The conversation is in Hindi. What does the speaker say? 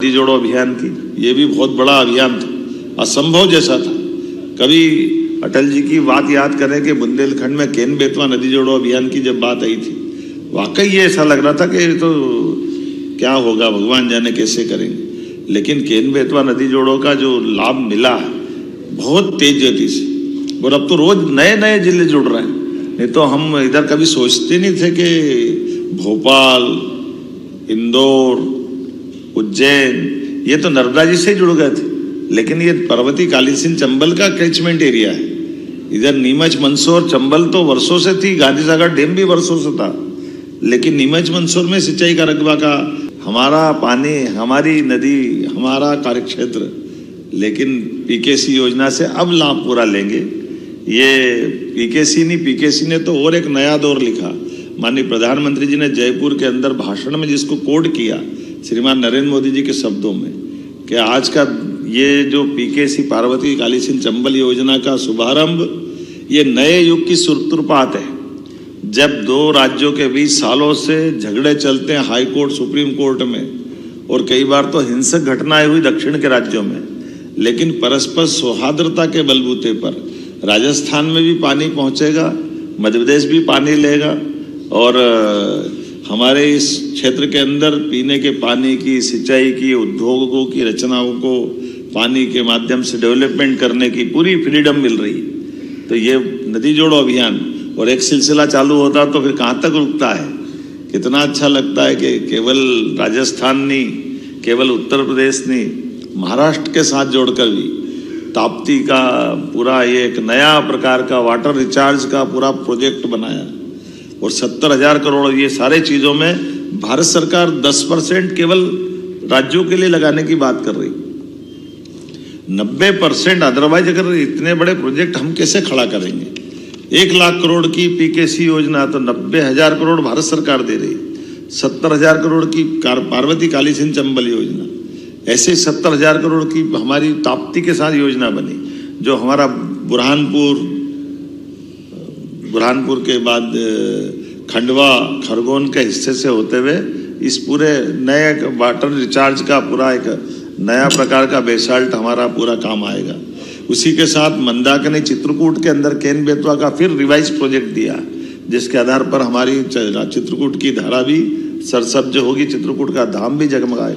नदी जोड़ो अभियान की, ये भी बहुत बड़ा अभियान था, असंभव जैसा था। कभी अटल जी की बात याद करें कि बुंदेलखंड में केन बेतवा नदी जोड़ो अभियान की जब बात आई थी, वाकई ये ऐसा लग रहा था कि तो क्या होगा, भगवान जाने कैसे करेंगे। लेकिन केन बेतवा नदी जोड़ो का जो लाभ मिला बहुत तेज गति से, और अब तो रोज नए नए जिले जुड़ रहे हैं। नहीं तो हम इधर कभी सोचते नहीं थे कि भोपाल, इंदौर, उज्जैन ये तो नर्मदा जी से जुड़ गए थे, लेकिन ये पर्वती कालीसिंध चंबल का कैचमेंट एरिया है। इधर नीमच, मंदसौर, चंबल तो वर्षों से थी, गांधी सागर डैम भी वर्षों से था, लेकिन नीमच मंदसौर में सिंचाई का रकबा का हमारा पानी, हमारी नदी, हमारा कार्यक्षेत्र, लेकिन पीकेसी योजना से अब लाभ पूरा लेंगे। ये पीकेसी ने तो और एक नया दौर लिखा। माननीय प्रधानमंत्री जी ने जयपुर के अंदर भाषण में जिसको कोड किया श्रीमान नरेंद्र मोदी जी के शब्दों में, कि आज का ये जो पीकेसी पार्वती कालीसिंध चंबल योजना का शुभारंभ ये नए युग की सूत्रपात है। जब दो राज्यों के बीच सालों से झगड़े चलते हैं हाई कोर्ट, सुप्रीम कोर्ट में, और कई बार तो हिंसक घटनाएं हुई दक्षिण के राज्यों में, लेकिन परस्पर सौहार्दता के बलबूते पर राजस्थान में भी पानी पहुंचेगा, मध्य प्रदेश भी पानी लेगा, और हमारे इस क्षेत्र के अंदर पीने के पानी की, सिंचाई की, उद्योगों की रचनाओं को पानी के माध्यम से डेवलपमेंट करने की पूरी फ्रीडम मिल रही है। तो ये नदी जोड़ो अभियान और एक सिलसिला चालू होता तो फिर कहाँ तक रुकता है। कितना अच्छा लगता है कि केवल राजस्थान नहीं, केवल उत्तर प्रदेश नहीं, महाराष्ट्र के साथ जोड़कर भी ताप्ती का पूरा ये एक नया प्रकार का वाटर रिचार्ज का पूरा प्रोजेक्ट बनाया, और 70,000 करोड़ ये सारे चीज़ों में भारत सरकार 10% केवल राज्यों के लिए लगाने की बात कर रही, 90% अदरवाइज अगर इतने बड़े प्रोजेक्ट हम कैसे खड़ा करेंगे। 1 लाख करोड़ की पीकेसी योजना तो 90,000 करोड़ भारत सरकार दे रही, 70,000 करोड़ की पार्वती कालीसिंध चंबल योजना, ऐसे 70,000 करोड़ की हमारी ताप्ती के साथ योजना बनी, जो हमारा बुरहानपुर के बाद खंडवा, खरगोन के हिस्से से होते हुए इस पूरे नए वाटर रिचार्ज का पूरा एक नया प्रकार का बेसाल्ट हमारा पूरा काम आएगा। उसी के साथ मंदाकिनी चित्रकूट के अंदर केन बेतवा का फिर रिवाइज प्रोजेक्ट दिया, जिसके आधार पर हमारी चित्रकूट की धारा भी सरसब्ज होगी, चित्रकूट का धाम भी जगमगाए।